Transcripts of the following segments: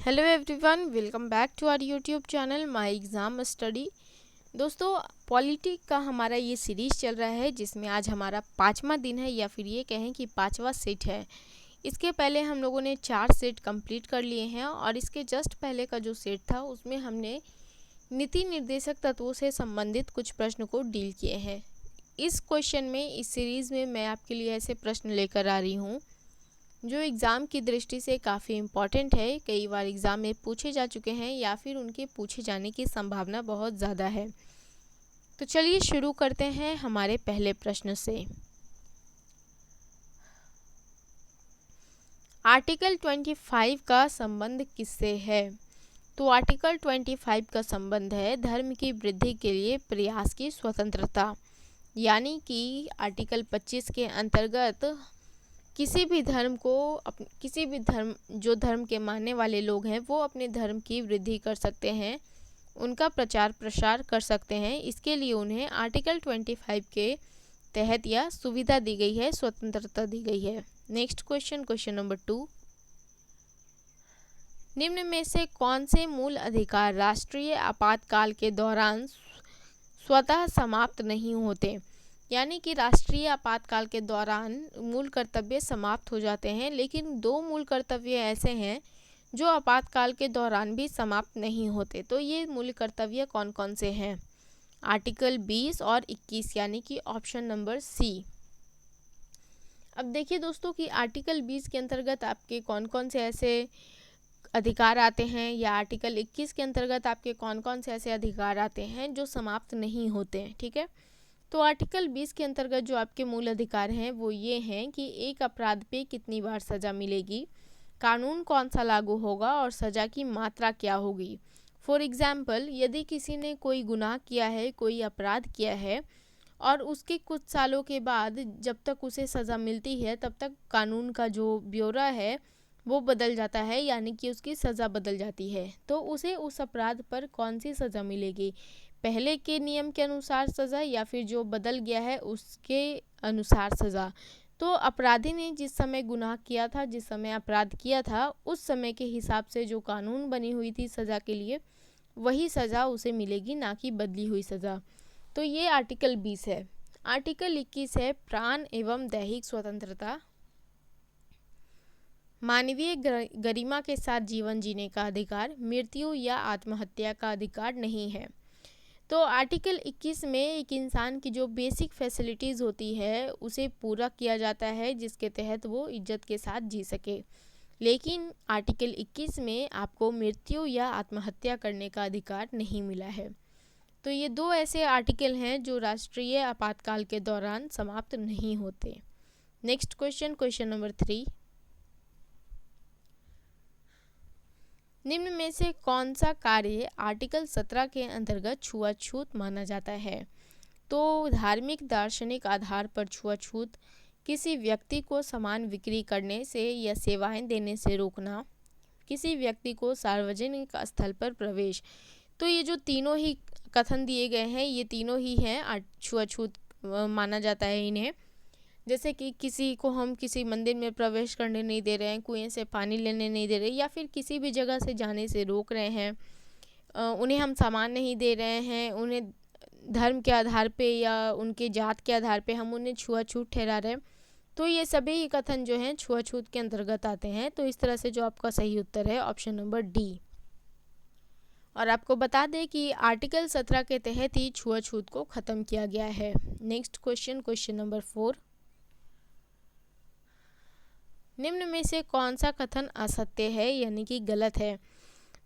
Hello everyone, welcome back to our YouTube channel my exam study. दोस्तों, polity का हमारा ये सीरीज़ चल रहा है जिसमें आज हमारा 5वां दिन है या फिर ये कहें कि 5वां सेट है। इसके पहले हम लोगों ने 4 सेट कंप्लीट कर लिए हैं और इसके जस्ट पहले का जो सेट था उसमें हमने नीति निर्देशक तत्वों से संबंधित कुछ प्रश्न को डील किए हैं। इस क्वेश्चन में, इस सीरीज़ में मैं आपके लिए ऐसे प्रश्न लेकर आ रही हूँ जो एग्ज़ाम की दृष्टि से काफ़ी इम्पॉर्टेंट है, कई बार एग्ज़ाम में पूछे जा चुके हैं या फिर उनके पूछे जाने की संभावना बहुत ज़्यादा है। तो चलिए शुरू करते हैं हमारे पहले प्रश्न से। आर्टिकल 25 का संबंध किससे है? तो आर्टिकल 25 का संबंध है धर्म की वृद्धि के लिए प्रयास की स्वतंत्रता, यानी कि आर्टिकल 25 के अंतर्गत किसी भी धर्म जो धर्म के मानने वाले लोग हैं वो अपने धर्म की वृद्धि कर सकते हैं, उनका प्रचार प्रसार कर सकते हैं। इसके लिए उन्हें आर्टिकल 25 के तहत यह सुविधा दी गई है, स्वतंत्रता दी गई है। Next question, question number 2। निम्न में से कौन से मूल अधिकार राष्ट्रीय आपातकाल के दौरान स्वतः समाप्त नहीं होते? यानी कि राष्ट्रीय आपातकाल के दौरान मूल कर्तव्य समाप्त हो जाते हैं, लेकिन 2 मूल कर्तव्य ऐसे हैं जो आपातकाल के दौरान भी समाप्त नहीं होते। तो ये मूल कर्तव्य कौन कौन से हैं? आर्टिकल 20 और 21, यानी कि ऑप्शन नंबर सी। अब देखिए दोस्तों कि आर्टिकल 20 के अंतर्गत आपके कौन कौन से ऐसे अधिकार आते हैं या आर्टिकल 21 के अंतर्गत आपके कौन कौन से ऐसे अधिकार आते हैं जो समाप्त नहीं होते हैं। ठीक है, तो आर्टिकल 20 के अंतर्गत जो आपके मूल अधिकार हैं वो ये हैं कि एक अपराध पे कितनी बार सज़ा मिलेगी, कानून कौन सा लागू होगा और सज़ा की मात्रा क्या होगी। फॉर एग्ज़ाम्पल, यदि किसी ने कोई गुनाह किया है, कोई अपराध किया है और उसके कुछ सालों के बाद जब तक उसे सज़ा मिलती है तब तक कानून का जो ब्यौरा है वो बदल जाता है, यानी कि उसकी सज़ा बदल जाती है, तो उसे उस अपराध पर कौन सी सज़ा मिलेगी, पहले के नियम के अनुसार सज़ा या फिर जो बदल गया है उसके अनुसार सज़ा। तो अपराधी ने जिस समय गुनाह किया था, जिस समय अपराध किया था, उस समय के हिसाब से जो कानून बनी हुई थी सज़ा के लिए, वही सज़ा उसे मिलेगी, ना कि बदली हुई सज़ा। तो ये आर्टिकल 20 है। आर्टिकल 21 है प्राण एवं दैहिक स्वतंत्रता, मानवीय गरिमा के साथ जीवन जीने का अधिकार, मृत्यु या आत्महत्या का अधिकार नहीं है। तो आर्टिकल 21 में एक इंसान की जो बेसिक फैसिलिटीज़ होती है उसे पूरा किया जाता है, जिसके तहत वो इज्जत के साथ जी सके। लेकिन आर्टिकल 21 में आपको मृत्यु या आत्महत्या करने का अधिकार नहीं मिला है। तो ये 2 ऐसे आर्टिकल हैं जो राष्ट्रीय आपातकाल के दौरान समाप्त नहीं होते। Next question, question number 3। निम्न में से कौन सा कार्य आर्टिकल 17 के अंतर्गत छुआछूत माना जाता है? तो धार्मिक दार्शनिक आधार पर छुआछूत, किसी व्यक्ति को सामान बिक्री करने से या सेवाएं देने से रोकना, किसी व्यक्ति को सार्वजनिक स्थल पर प्रवेश। तो ये जो तीनों ही कथन दिए गए हैं ये तीनों ही हैं छुआछूत माना जाता है इन्हें। जैसे कि किसी को हम किसी मंदिर में प्रवेश करने नहीं दे रहे हैं, कुएं से पानी लेने नहीं दे रहे, या फिर किसी भी जगह से जाने से रोक रहे हैं, उन्हें हम सामान नहीं दे रहे हैं, उन्हें धर्म के आधार पे या उनके जात के आधार पे हम उन्हें छुआछूत ठहरा रहे हैं। तो ये सभी ही कथन जो हैं छुआछूत के अंतर्गत आते हैं। तो इस तरह से जो आपका सही उत्तर है ऑप्शन नंबर डी। और आपको बता दें कि आर्टिकल 17 के तहत ही छुआछूत को ख़त्म किया गया है। Next question, question number 4। निम्न में से कौन सा कथन असत्य है, यानी कि गलत है?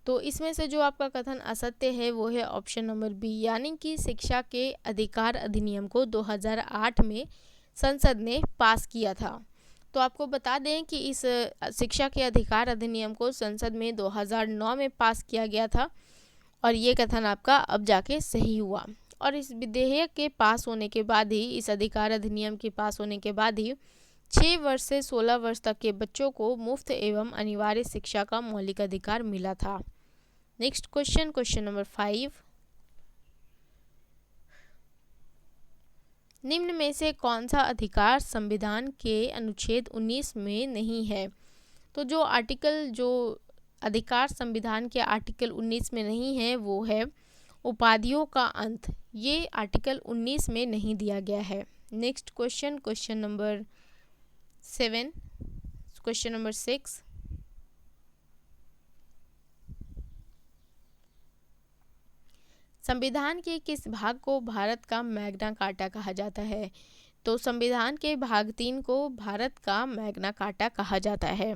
तो इसमें से जो आपका कथन असत्य है वो है ऑप्शन नंबर बी, यानी कि शिक्षा के अधिकार अधिनियम को 2008 में संसद ने पास किया था। तो आपको बता दें कि इस शिक्षा के अधिकार अधिनियम को संसद में 2009 में पास किया गया था और ये कथन आपका अब जाके सही हुआ। और इस विधेयक के पास होने के बाद ही, इस अधिकार अधिनियम के पास होने के बाद ही 6 वर्ष से 16 वर्ष तक के बच्चों को मुफ्त एवं अनिवार्य शिक्षा का मौलिक अधिकार मिला था। Next question, question number 5। निम्न में से कौन सा अधिकार संविधान के अनुच्छेद 19 में नहीं है? तो जो अधिकार संविधान के आर्टिकल 19 में नहीं है वो है उपाधियों का अंत। ये आर्टिकल 19 में नहीं दिया गया है। Next question, question number 7, question number 6। संविधान के किस भाग को भारत का मैग्ना कार्टा कहा जाता है? तो संविधान के भाग 3 को भारत का मैग्ना कार्टा कहा जाता है।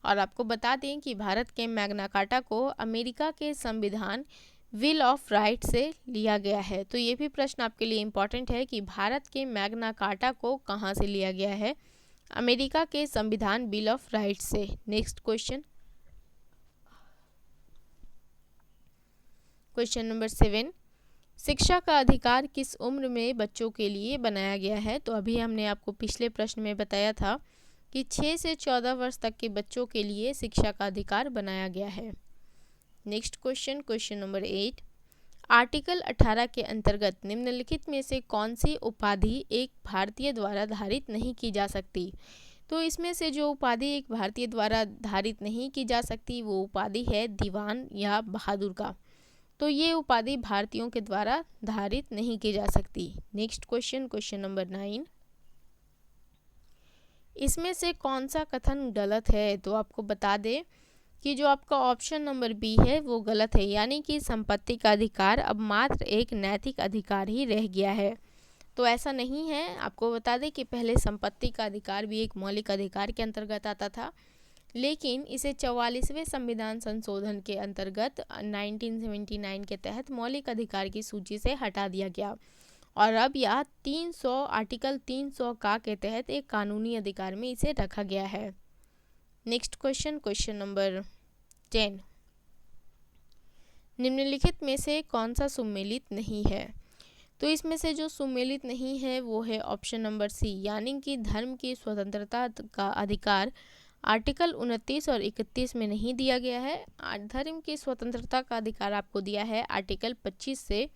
और आपको बता दें कि भारत के मैग्ना कार्टा को अमेरिका के संविधान बिल ऑफ राइट से लिया गया है। तो ये भी प्रश्न आपके लिए इम्पॉर्टेंट है कि भारत के मैग्ना कार्टा को कहाँ से लिया गया है? अमेरिका के संविधान बिल ऑफ राइट से। नेक्स्ट क्वेश्चन, क्वेश्चन नंबर 7, शिक्षा का अधिकार किस उम्र में बच्चों के लिए बनाया गया है? तो अभी हमने आपको पिछले प्रश्न में बताया था कि 6 से 14 वर्ष तक के बच्चों के लिए शिक्षा का अधिकार बनाया गया है। Next question, question number 8, article 18 के अंतर्गत निम्नलिखित में से कौन सी उपाधि एक भारतीय द्वारा धारित नहीं की जा सकती? तो इसमें से जो उपाधि एक भारतीय द्वारा धारित नहीं की जा सकती वो उपाधि है दीवान या बहादुर का। तो ये उपाधि भारतीयों के द्वारा धारित नहीं की जा सकती। नेक्स्ट क्वेश्चन, क्वेश्चन नंबर 9, इसमें से कौन सा कथन गलत है? तो आपको बता दें कि जो आपका ऑप्शन नंबर बी है वो गलत है, यानी कि संपत्ति का अधिकार अब मात्र एक नैतिक अधिकार ही रह गया है। तो ऐसा नहीं है। आपको बता दें कि पहले संपत्ति का अधिकार भी एक मौलिक अधिकार के अंतर्गत आता था, लेकिन इसे 44वें संविधान संशोधन के अंतर्गत 1979 के तहत मौलिक अधिकार की सूची से हटा दिया गया और अब यह आर्टिकल 300 का के तहत एक कानूनी अधिकार में इसे रखा गया है। नेक्स्ट क्वेश्चन, क्वेश्चन नंबर 10, निम्नलिखित में से कौन सा सुमेलित नहीं है? तो इसमें से जो सुमेलित नहीं है वो है ऑप्शन नंबर सी, यानी कि धर्म की स्वतंत्रता का अधिकार आर्टिकल 29 और 31 में नहीं दिया गया है। धर्म की स्वतंत्रता का अधिकार आपको दिया है आर्टिकल 25 से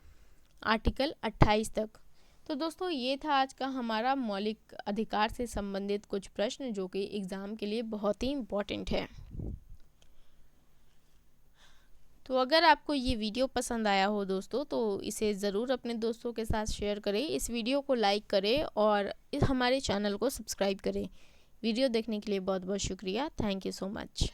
आर्टिकल 28 तक। तो दोस्तों ये था आज का हमारा मौलिक अधिकार से संबंधित कुछ प्रश्न जो कि एग्ज़ाम के लिए बहुत ही इम्पोर्टेंट है। तो अगर आपको ये वीडियो पसंद आया हो दोस्तों तो इसे ज़रूर अपने दोस्तों के साथ शेयर करें, इस वीडियो को लाइक करें और हमारे चैनल को सब्सक्राइब करें। वीडियो देखने के लिए बहुत बहुत शुक्रिया। Thank you so much.